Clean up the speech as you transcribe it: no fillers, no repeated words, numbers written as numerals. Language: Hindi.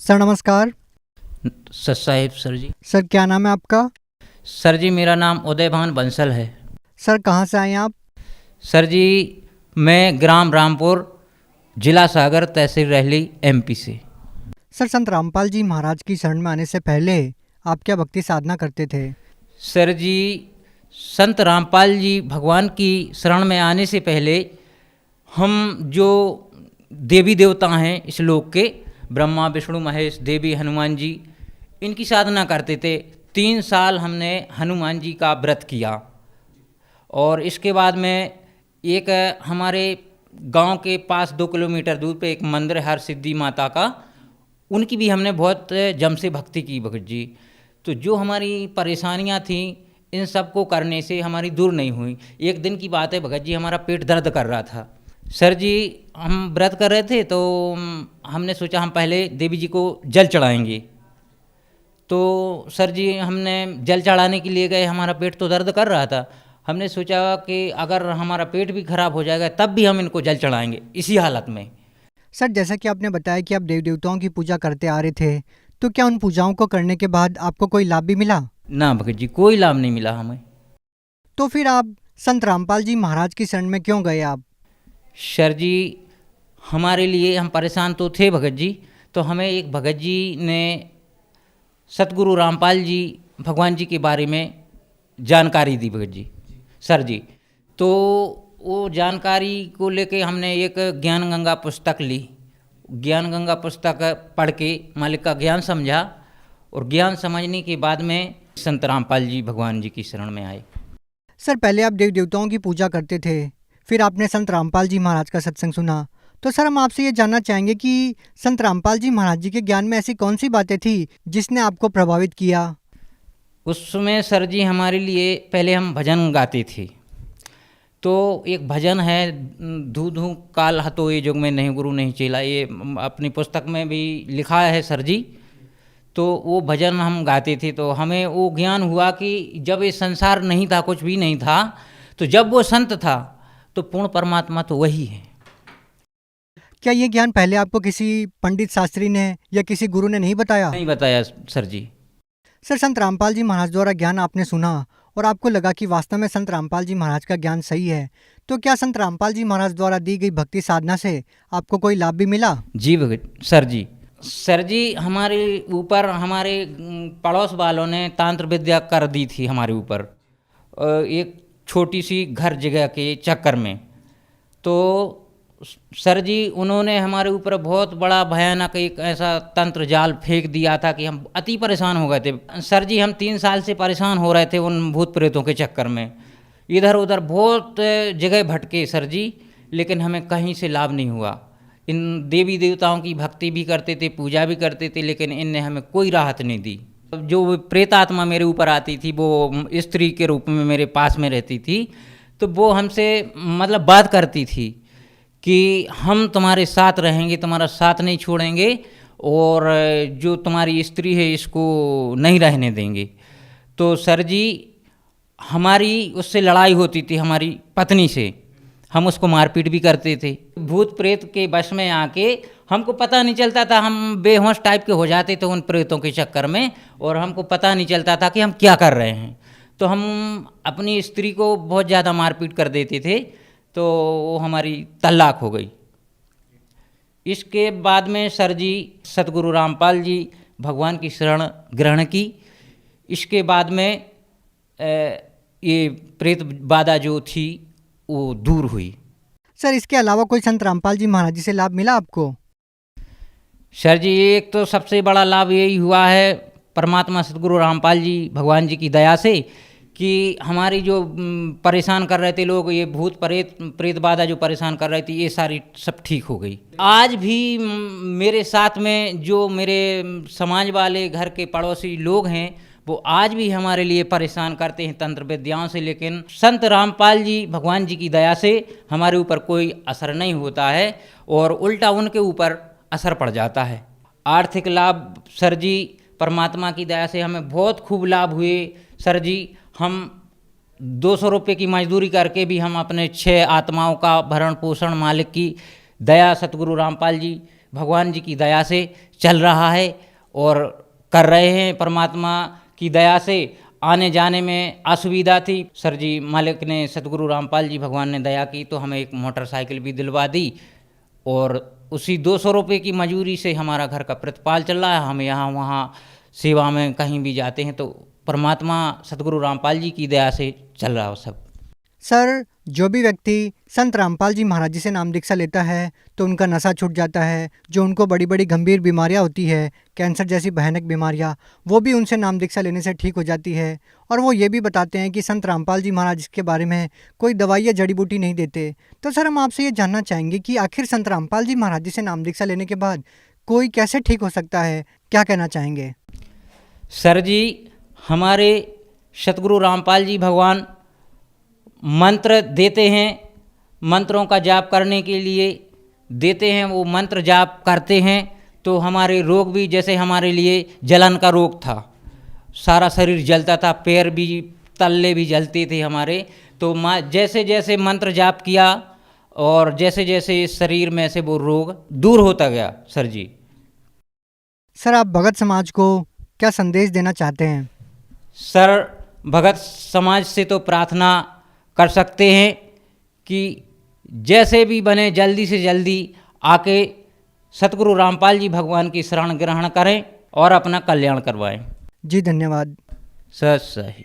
सर नमस्कार। सर साहिब सर जी। सर क्या नाम है आपका? सर जी मेरा नाम उदयभान बंसल है। सर कहाँ से आए हैं आप? सर जी मैं ग्राम रामपुर जिला सागर तहसील रहली एमपी से। सर संत रामपाल जी महाराज की शरण में आने से पहले आप क्या भक्ति साधना करते थे? सर जी संत रामपाल जी भगवान की शरण में आने से पहले हम जो देवी देवता हैं इस लोक के, ब्रह्मा विष्णु महेश देवी हनुमान जी, इनकी साधना करते थे। 3 साल हमने हनुमान जी का व्रत किया और इसके बाद में एक हमारे गांव के पास 2 किलोमीटर दूर पे एक मंदिर है हर सिद्धि माता का, उनकी भी हमने बहुत जम से भक्ति की भगत जी। तो जो हमारी परेशानियां थीं इन सब को करने से हमारी दूर नहीं हुई। एक दिन की बात है भगत जी, हमारा पेट दर्द कर रहा था। सर जी हम व्रत कर रहे थे तो हमने सोचा हम पहले देवी जी को जल चढ़ाएंगे। तो सर जी हमने जल चढ़ाने के लिए गए, हमारा पेट तो दर्द कर रहा था। हमने सोचा कि अगर हमारा पेट भी खराब हो जाएगा तब भी हम इनको जल चढ़ाएंगे इसी हालत में। सर जैसा कि आपने बताया कि आप देव देवताओं की पूजा करते आ रहे थे, तो क्या उन पूजाओं को करने के बाद आपको कोई लाभ भी मिला? ना भगत जी कोई लाभ नहीं मिला हमें। तो फिर आप संत रामपाल जी महाराज की शरण में क्यों गए आप? सर जी हमारे लिए हम परेशान तो थे भगत जी, तो हमें एक भगत जी ने सतगुरु रामपाल जी भगवान जी के बारे में जानकारी दी भगत जी। सर जी तो वो जानकारी को लेके हमने एक ज्ञान गंगा पुस्तक ली। ज्ञान गंगा पुस्तक पढ़ के मालिक का ज्ञान समझा और ज्ञान समझने के बाद में संत रामपाल जी भगवान जी की शरण में आए। सर पहले आप देव देवताओं की पूजा करते थे, फिर आपने संत रामपाल जी महाराज का सत्संग सुना। तो सर हम आपसे ये जानना चाहेंगे कि संत रामपाल जी महाराज जी के ज्ञान में ऐसी कौन सी बातें थी जिसने आपको प्रभावित किया? उस समय सर जी हमारे लिए पहले हम भजन गाते थे। तो एक भजन है धू धू काल हतो ये जुग में नहीं गुरु नहीं चेला, ये अपनी पुस्तक में भी लिखा है सर जी। तो वो भजन हम गाते थे तो हमें वो ज्ञान हुआ कि जब ये संसार नहीं था, कुछ भी नहीं था, तो जब वो संत था तो पूर्ण परमात्मा तो वही है। क्या ये ज्ञान पहले आपको किसी पंडित शास्त्री ने या किसी गुरु ने नहीं बताया? नहीं बताया सर जी। सर संत रामपाल जी महाराज द्वारा ज्ञान आपने सुना और आपको लगा कि वास्तव में संत रामपाल जी महाराज का ज्ञान सही है, तो क्या संत रामपाल जी महाराज द्वारा दी गई भक्ति साधना से आपको कोई लाभ भी मिला? जी भगत सर जी। सर जी हमारे ऊपर हमारे पड़ोस वालों ने तांत्र विद्या कर दी थी हमारे ऊपर, एक छोटी सी घर जगह के चक्कर में। तो सर जी उन्होंने हमारे ऊपर बहुत बड़ा भयानक एक ऐसा तंत्र जाल फेंक दिया था कि हम अति परेशान हो गए थे। सर जी हम 3 साल से परेशान हो रहे थे उन भूत प्रेतों के चक्कर में, इधर उधर बहुत जगह भटके सर जी, लेकिन हमें कहीं से लाभ नहीं हुआ। इन देवी देवताओं की भक्ति भी करते थे, पूजा भी करते थे, लेकिन इनने हमें कोई राहत नहीं दी। जो प्रेत आत्मा मेरे ऊपर आती थी वो स्त्री के रूप में मेरे पास में रहती थी, तो वो हमसे मतलब बात करती थी कि हम तुम्हारे साथ रहेंगे, तुम्हारा साथ नहीं छोड़ेंगे और जो तुम्हारी स्त्री है इसको नहीं रहने देंगे। तो सर जी हमारी उससे लड़ाई होती थी हमारी पत्नी से, हम उसको मारपीट भी करते थे। भूत प्रेत के वश में आके हमको पता नहीं चलता था, हम बेहोश टाइप के हो जाते थे उन प्रेतों के चक्कर में और हमको पता नहीं चलता था कि हम क्या कर रहे हैं। तो हम अपनी स्त्री को बहुत ज़्यादा मारपीट कर देते थे, तो वो हमारी तलाक हो गई। इसके बाद में सर जी सतगुरु रामपाल जी भगवान की शरण ग्रहण की। इसके बाद में ये प्रेत बाधा जो थी वो दूर हुई। सर इसके अलावा कोई संत रामपाल जी महाराज जी से लाभ मिला आपको? सर जी एक तो सबसे बड़ा लाभ यही हुआ है परमात्मा सतगुरु रामपाल जी भगवान जी की दया से कि हमारी जो परेशान कर रहे थे लोग, ये भूत प्रेत बाधा जो परेशान कर रही थी, ये सारी सब ठीक हो गई। आज भी मेरे साथ में जो मेरे समाज वाले घर के पड़ोसी लोग हैं वो आज भी हमारे लिए परेशान करते हैं तंत्र विद्याओं से, लेकिन संत रामपाल जी भगवान जी की दया से हमारे ऊपर कोई असर नहीं होता है और उल्टा उनके ऊपर असर पड़ जाता है। आर्थिक लाभ सर जी परमात्मा की दया से हमें बहुत खूब लाभ हुए सर जी। हम 200 रुपये की मजदूरी करके भी हम अपने 6 आत्माओं का भरण पोषण मालिक की दया सतगुरु रामपाल जी भगवान जी की दया से चल रहा है और कर रहे हैं। परमात्मा की दया से आने जाने में असुविधा थी, सर जी मालिक ने, सतगुरु रामपाल जी भगवान ने दया की तो हमें एक मोटरसाइकिल भी दिलवा दी और उसी 200 रुपये की मजूरी से हमारा घर का प्रतिपाल चल रहा है। हम यहाँ वहाँ सेवा में कहीं भी जाते हैं तो परमात्मा सतगुरु रामपाल जी की दया से चल रहा है सब। सर, जो भी व्यक्ति संत रामपाल जी महाराज जी से नाम दीक्षा लेता है तो उनका नशा छूट जाता है। जो उनको बड़ी बड़ी गंभीर बीमारियां होती है, कैंसर जैसी भयानक बीमारियां, वो भी उनसे नाम दीक्षा लेने से ठीक हो जाती है। और वो ये भी बताते हैं कि संत रामपाल जी महाराज के बारे में कोई दवाई या जड़ी बूटी नहीं देते। तो सर, हम आपसे ये जानना चाहेंगे कि आखिर संत रामपाल जी महाराज जी से नाम दीक्षा लेने के बाद कोई कैसे ठीक हो सकता है, क्या कहना चाहेंगे? सर जी, हमारे सतगुरु रामपाल जी भगवान मंत्र देते हैं, मंत्रों का जाप करने के लिए देते हैं। वो मंत्र जाप करते हैं तो हमारे रोग भी, जैसे हमारे लिए जलन का रोग था, सारा शरीर जलता था, पैर भी तल्ले भी जलते थे हमारे, तो जैसे जैसे मंत्र जाप किया और जैसे जैसे शरीर में से वो रोग दूर होता गया। सर जी, सर, आप भगत समाज को क्या संदेश देना चाहते हैं? सर, भगत समाज से तो प्रार्थना कर सकते हैं कि जैसे भी बने जल्दी से जल्दी आके सतगुरु रामपाल जी भगवान की शरण ग्रहण करें और अपना कल्याण करवाएं। जी धन्यवाद। सही।